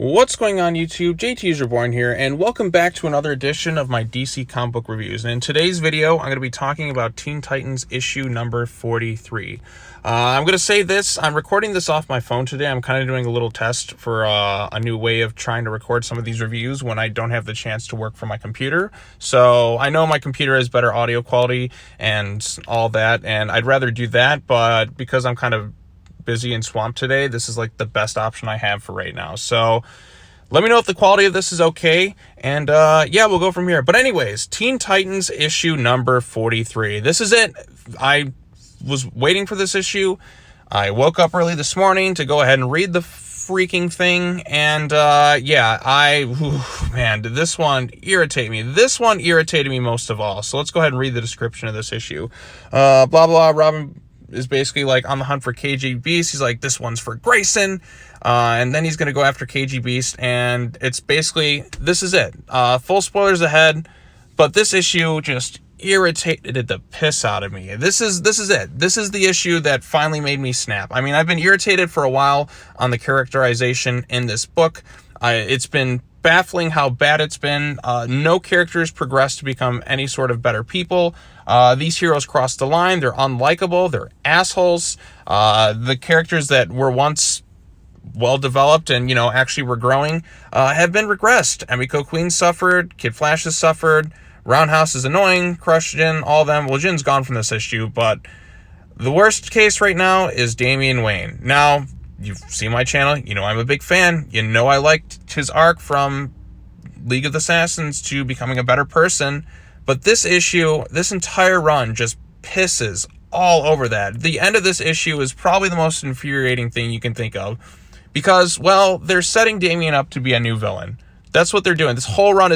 What's going on, YouTube? JT is Reborn here, and welcome back to another edition of my DC comic book reviews. And in today's video, I'm going to be talking about Teen Titans issue number 43. I'm going to say this, I'm recording this off my phone today. I'm kind of doing a little test for a new way of trying to record some of these reviews when I don't have the chance to work from my computer. So I know my computer has better audio quality and all that, and I'd rather do that, but because I'm kind of busy and swamped today, this is like the best option I have for right now. So let me know if the quality of this is okay, and yeah, we'll go from here. But anyways, Teen Titans issue number 43. This is it. I was waiting for this issue. I woke up early this morning to go ahead and read the freaking thing, and yeah, man, did this one irritate me. This one irritated me most of all. So let's go ahead and read the description of this issue. Blah blah, Robin is basically like on the hunt for KGBeast. He's like, this one's for Grayson, and then he's gonna go after KGBeast, and it's basically, this is it. Full spoilers ahead, but this issue just irritated the piss out of me. This is it. This is the issue that finally made me snap. I mean, I've been irritated for a while on the characterization in this book. It's been baffling how bad it's been. No characters progress to become any sort of better people. These heroes cross the line. They're unlikable. They're assholes. The characters that were once well developed and, you know, actually were growing, have been regressed. Emiko Queen suffered. Kid Flash has suffered. Roundhouse is annoying. Crush Jin, all of them. Well, Jin's gone from this issue, but the worst case right now is Damian Wayne. Now, you've seen my channel. You know I'm a big fan. You know I liked his arc from League of Assassins to becoming a better person. But this issue, this entire run just pisses all over that. The end of this issue is probably the most infuriating thing you can think of. Because, well, they're setting Damian up to be a new villain. That's what they're doing. This whole run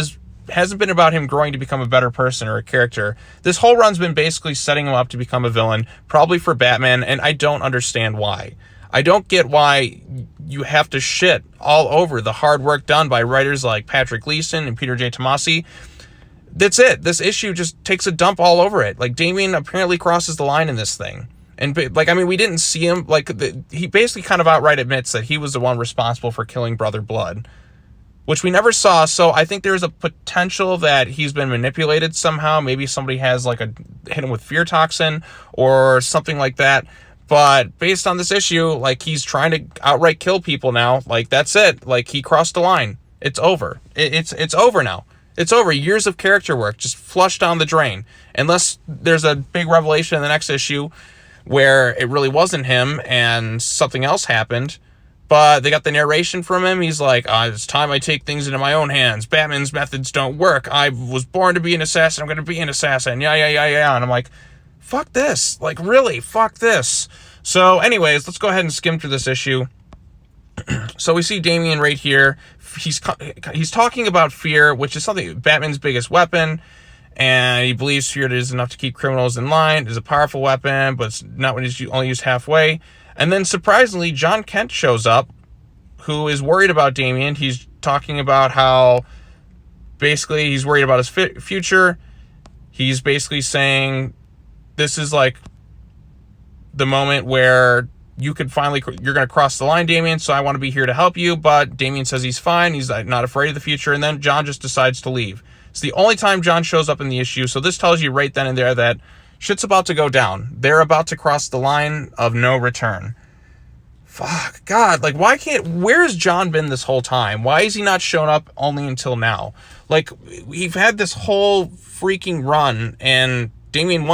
hasn't been about him growing to become a better person or a character. This whole run's been basically setting him up to become a villain, probably for Batman, and I don't understand why. I don't get why you have to shit all over the hard work done by writers like Patrick Gleason and Peter J. Tomasi. That's it. This issue just takes a dump all over it. Like, Damian apparently crosses the line in this thing. And, like, I mean, we didn't see him. Like, he basically kind of outright admits that he was the one responsible for killing Brother Blood, which we never saw. So I think there's a potential that he's been manipulated somehow. Maybe somebody has, like, hit him with fear toxin or something like that. But based on this issue, like, he's trying to outright kill people now. Like, that's it. Like, he crossed the line. It's over. It's over now. It's over. Years of character work just flushed down the drain. Unless there's a big revelation in the next issue where it really wasn't him and something else happened. But they got the narration from him. He's like, it's time I take things into my own hands. Batman's methods don't work. I was born to be an assassin. I'm going to be an assassin. Yeah. And I'm like, fuck this. Like, really, fuck this. So anyways, let's go ahead and skim through this issue. So we see Damian right here. He's talking about fear, which is something, Batman's biggest weapon. And he believes fear is enough to keep criminals in line. It's a powerful weapon, but it's not when it's only used halfway. And then surprisingly, John Kent shows up, who is worried about Damian. He's talking about how basically he's worried about his future. He's basically saying this is like the moment where you're going to cross the line, Damian, so I want to be here to help you. But Damian says he's fine. He's not afraid of the future. And then John just decides to leave. It's the only time John shows up in the issue. So this tells you right then and there that shit's about to go down. They're about to cross the line of no return. Fuck, God, like, where's John been this whole time? Why is he not shown up only until now? Like, we've had this whole freaking run, and Damian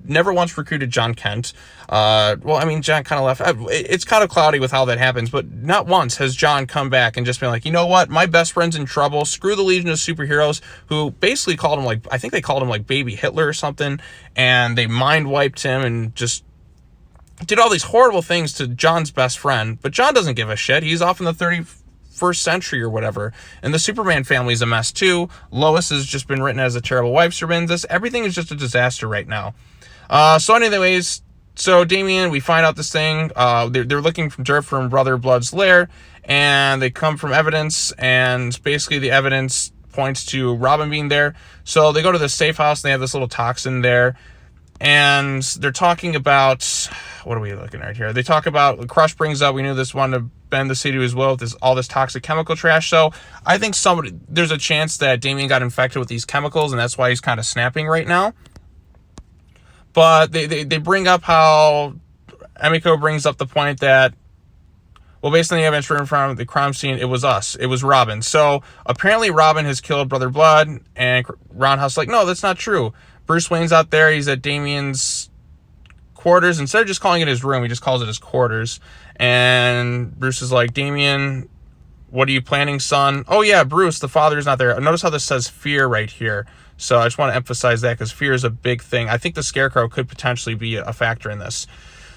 never once recruited John Kent. Well, I mean, John kind of left. It's kind of cloudy with how that happens, but not once has John come back and just been like, you know what? My best friend's in trouble. Screw the Legion of Superheroes, who basically called him, like, I think they called him, like, baby Hitler or something, and they mind wiped him and just did all these horrible things to John's best friend. But John doesn't give a shit. He's off in the 31st century or whatever. And the Superman family's a mess too. Lois has just been written as a terrible wife. Everything is just a disaster right now. So anyways, so Damian, we find out this thing, they're looking for dirt from Brother Blood's lair, and they come from evidence, and basically the evidence points to Robin being there. So they go to the safe house, and they have this little toxin there, and they're talking about, what are we looking at here? They talk about, Crush brings up, we knew this wanted to bend the city as well with all this toxic chemical trash. So I think there's a chance that Damian got infected with these chemicals, and that's why he's kind of snapping right now. But they bring up how Emiko brings up the point that, well, based on the evidence written from the crime scene, it was us. It was Robin. So apparently Robin has killed Brother Blood, and Roundhouse like, no, that's not true. Bruce Wayne's out there. He's at Damian's quarters. Instead of just calling it his room, he just calls it his quarters. And Bruce is like, Damian, what are you planning, son? Oh, yeah, Bruce, the father is not there. Notice how this says fear right here. So I just want to emphasize that because fear is a big thing. I think the Scarecrow could potentially be a factor in this.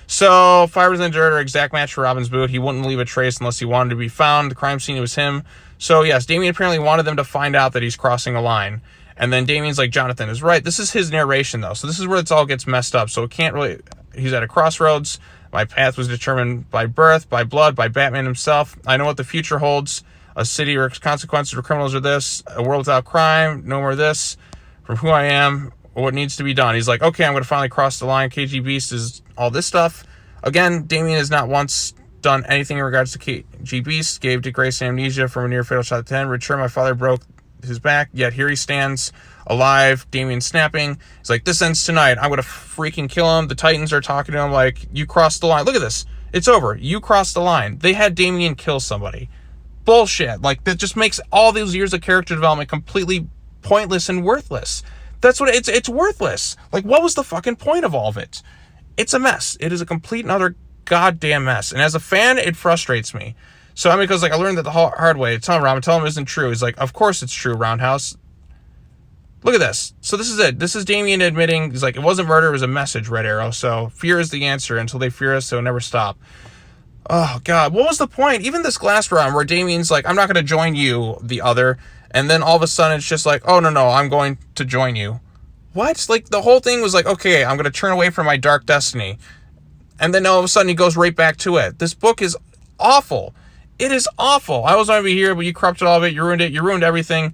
So, fibers in the dirt are exact match for Robin's boot. He wouldn't leave a trace unless he wanted to be found. The crime scene, it was him. So, yes, Damian apparently wanted them to find out that he's crossing a line. And then Damian's like, Jonathan is right. This is his narration, though. So this is where it all gets messed up. So it can't really... He's at a crossroads. My path was determined by birth, by blood, by Batman himself. I know what the future holds. A city or consequences for criminals are this. A world without crime. No more this. From who I am, or what needs to be done. He's like, okay, I'm going to finally cross the line. KGBeast is all this stuff. Again, Damian has not once done anything in regards to KGBeast. Gave to Grayson amnesia from a near fatal shot at the end. Return, my father broke his back, yet here he stands alive. Damian snapping. He's like, this ends tonight. I'm going to freaking kill him. The Titans are talking to him like, you crossed the line. Look at this. It's over. You crossed the line. They had Damian kill somebody. Bullshit. Like, that just makes all these years of character development completely pointless and worthless. That's what it's worthless. Like, what was the fucking point of all of it? It's a mess. It is a complete and utter goddamn mess. And as a fan, it frustrates me. So I mean, because like I learned that the hard way. Tell him, Robin, tell him it isn't true. He's like, of course it's true, Roundhouse. Look at this. So this is it. This is Damian admitting, he's like, it wasn't murder, it was a message, Red Arrow. So fear is the answer. Until they fear us, so never stop. Oh, God. What was the point? Even this last round where Damian's like, I'm not going to join you, the other. And then all of a sudden it's just like, oh, no, I'm going to join you. What? Like, the whole thing was like, okay, I'm going to turn away from my dark destiny. And then all of a sudden he goes right back to it. This book is awful. It is awful. I was going to be here, but you corrupted all of it. You ruined it. You ruined everything.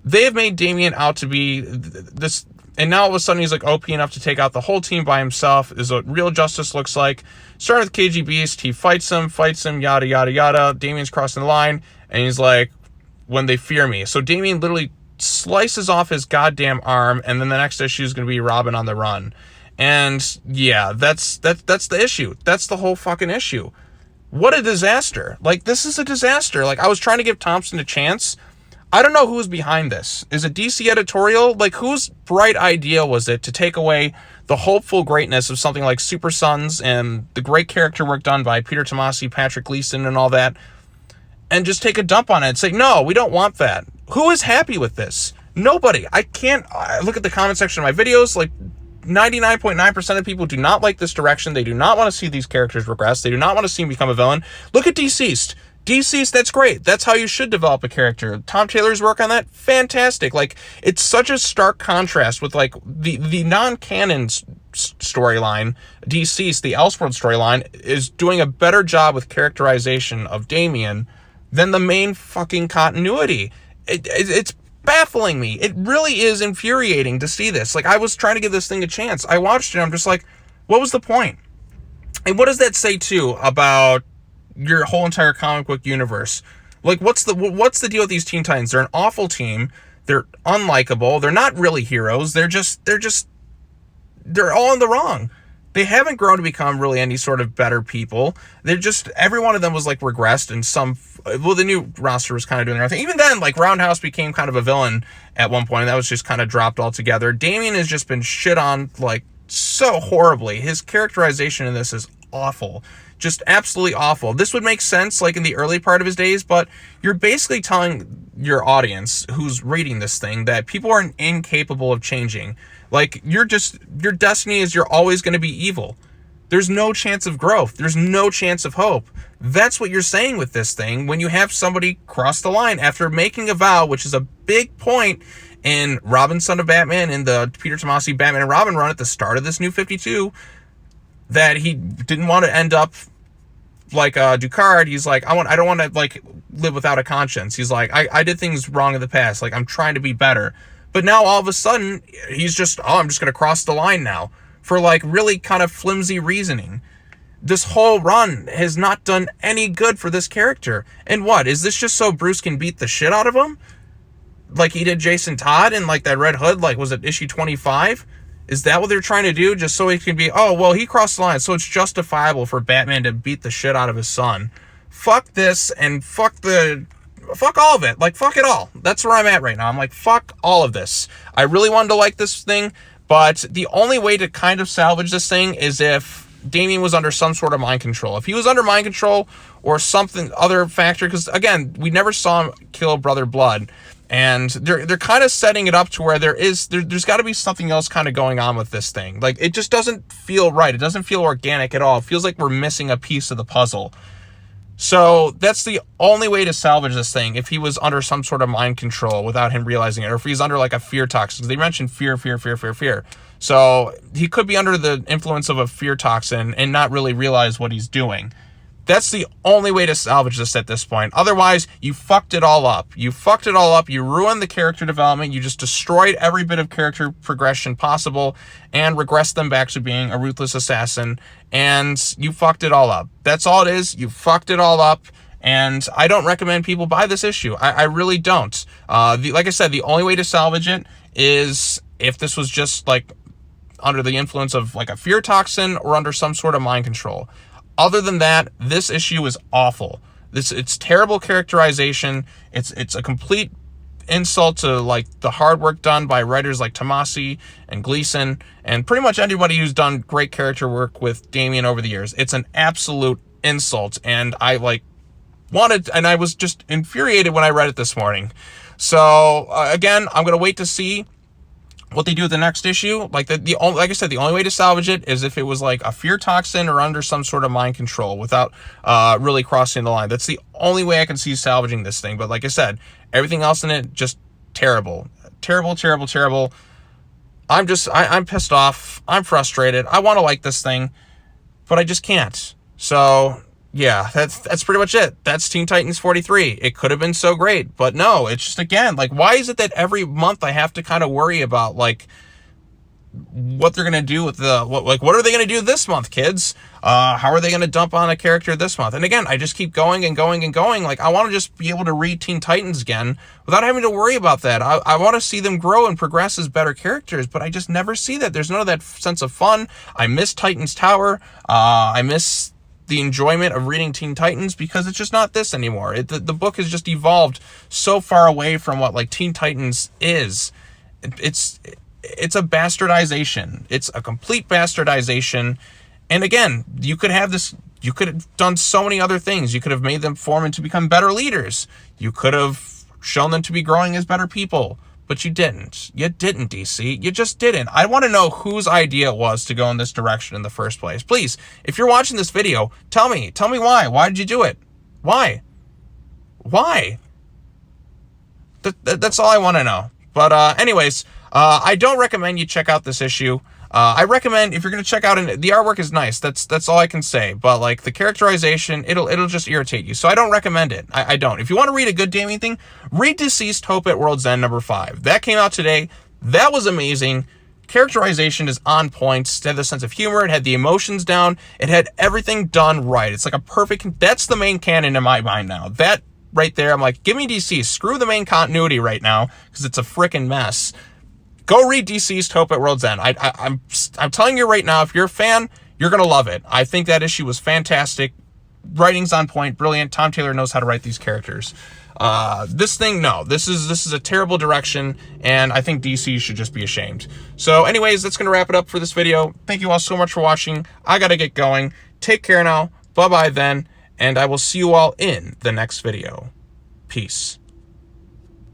They have made Damian out to be this, and now all of a sudden he's like OP enough to take out the whole team by himself. Is what real justice looks like. Starting with KGBeast, he fights him, yada, yada, yada. Damian's crossing the line, and he's like, when they fear me. So Damian literally slices off his goddamn arm, and then the next issue is going to be Robin on the run. And yeah, that's the issue. That's the whole fucking issue. What a disaster. Like, this is a disaster. Like, I was trying to give Thompson a chance. I don't know who's behind this. Is it DC editorial? Like, whose bright idea was it to take away the hopeful greatness of something like Super Sons and the great character work done by Peter Tomasi, Patrick Gleason, and all that, and just take a dump on it and say, no, we don't want that? Who is happy with this? Nobody. I look at the comment section of my videos, like, 99.9% of people do not like this direction. They do not want to see these characters regress. They do not want to see him become a villain. Look at Deceased. Deceased, that's great. That's how you should develop a character. Tom Taylor's work on that, fantastic. Like, it's such a stark contrast with, like, the non-canon storyline. Deceased, the Elseworld storyline, is doing a better job with characterization of Damian than the main fucking continuity. It's baffling me. It really is infuriating to see this. Like, I was trying to give this thing a chance. I watched it, I'm just like, what was the point? And what does that say, too, about your whole entire comic book universe? Like, what's the deal with these Teen Titans? They're an awful team. They're unlikable. They're not really heroes. They're all in the wrong. They haven't grown to become really any sort of better people. They're just, every one of them was like regressed, and the new roster was kind of doing their thing. Even then, like, Roundhouse became kind of a villain at one point, and that was just kind of dropped altogether. Damian has just been shit on, like, so horribly. His characterization in this is awful. Just absolutely awful. This would make sense, like, in the early part of his days, but you're basically telling your audience who's reading this thing that people are incapable of changing. Like, your destiny is you're always going to be evil. There's no chance of growth. There's no chance of hope. That's what you're saying with this thing when you have somebody cross the line after making a vow, which is a big point in Robin, Son of Batman, in the Peter Tomasi Batman and Robin run at the start of this new 52, that he didn't want to end up like Ducard. He's like, I don't want to, like, live without a conscience. He's like, I did things wrong in the past. Like, I'm trying to be better. But now all of a sudden, he's just, I'm just going to cross the line now. for like really kind of flimsy reasoning. This whole run has not done any good for this character. And what, is this just so Bruce can beat the shit out of him? Like he did Jason Todd in like that Red Hood, like was it issue 25? Is that what they're trying to do? Just so he can be, oh, well, he crossed the line, so it's justifiable for Batman to beat the shit out of his son. Fuck this, and fuck all of it. Like, fuck it all. That's where I'm at right now. I'm like, fuck all of this. I really wanted to like this thing, but the only way to kind of salvage this thing is if Damian was under some sort of mind control. If he was under mind control or something, other factor, because again, we never saw him kill Brother Blood. And they're kind of setting it up to where there's got to be something else kind of going on with this thing. Like, it just doesn't feel right. It doesn't feel organic at all. It feels like we're missing a piece of the puzzle. So that's the only way to salvage this thing, if he was under some sort of mind control without him realizing it, or if he's under like a fear toxin. They mentioned fear. So he could be under the influence of a fear toxin and not really realize what he's doing. That's the only way to salvage this at this point. Otherwise, you fucked it all up. You ruined the character development. You just destroyed every bit of character progression possible and regressed them back to being a ruthless assassin. And you fucked it all up. That's all it is. You fucked it all up. And I don't recommend people buy this issue. I really don't. Like I said, the only way to salvage it is if this was just like under the influence of like a fear toxin or under some sort of mind control. Other than that, this issue is awful. It's terrible characterization. It's a complete insult to like the hard work done by writers like Tomasi and Gleason and pretty much anybody who's done great character work with Damian over the years. It's an absolute insult, and I was just infuriated when I read it this morning. So again, I'm gonna wait to see what they do with the next issue. Like like I said, the only way to salvage it is if it was like a fear toxin or under some sort of mind control without really crossing the line. That's the only way I can see salvaging this thing. But like I said, everything else in it, just terrible. I'm pissed off. I'm frustrated. I want to like this thing, but I just can't. So yeah, that's pretty much it. That's Teen Titans 43. It could have been so great, but no, it's just, again, like, why is it that every month I have to kind of worry about, like, what they're going to do with what are they going to do this month, kids? How are they going to dump on a character this month? And again, I just keep going and going and going. Like, I want to just be able to read Teen Titans again without having to worry about that. I want to see them grow and progress as better characters, but I just never see that. There's none of that sense of fun. I miss Titans Tower. I miss the enjoyment of reading Teen Titans because it's just not this anymore. The book has just evolved so far away from what like Teen Titans is. It's a bastardization. It's a complete bastardization. And again, you could have done so many other things. You could have made them form and to become better leaders. You could have shown them to be growing as better people. But you didn't. You didn't, DC. You just didn't. I want to know whose idea it was to go in this direction in the first place. Please, if you're watching this video, tell me why. Why did you do it? Why? That's all I want to know. But anyways, I don't recommend you check out this issue. I recommend, if you're going to check out, the artwork is nice. That's all I can say. But like the characterization, it'll just irritate you. So I don't recommend it. I don't. If you want to read a good Damian thing, read Deceased Hope at World's End #5. That came out today. That was amazing. Characterization is on point. It had the sense of humor. It had the emotions down. It had everything done right. It's like a perfect, that's the main canon in my mind now. That right there, I'm like, give me DC. Screw the main continuity right now because it's a freaking mess. Go read Deceased Hope at World's End. I'm telling you right now, if you're a fan, you're going to love it. I think that issue was fantastic. Writing's on point, brilliant. Tom Taylor knows how to write these characters. This thing, no. This is a terrible direction, and I think DC should just be ashamed. So anyways, that's going to wrap it up for this video. Thank you all so much for watching. I got to get going. Take care now. Bye-bye then, and I will see you all in the next video. Peace.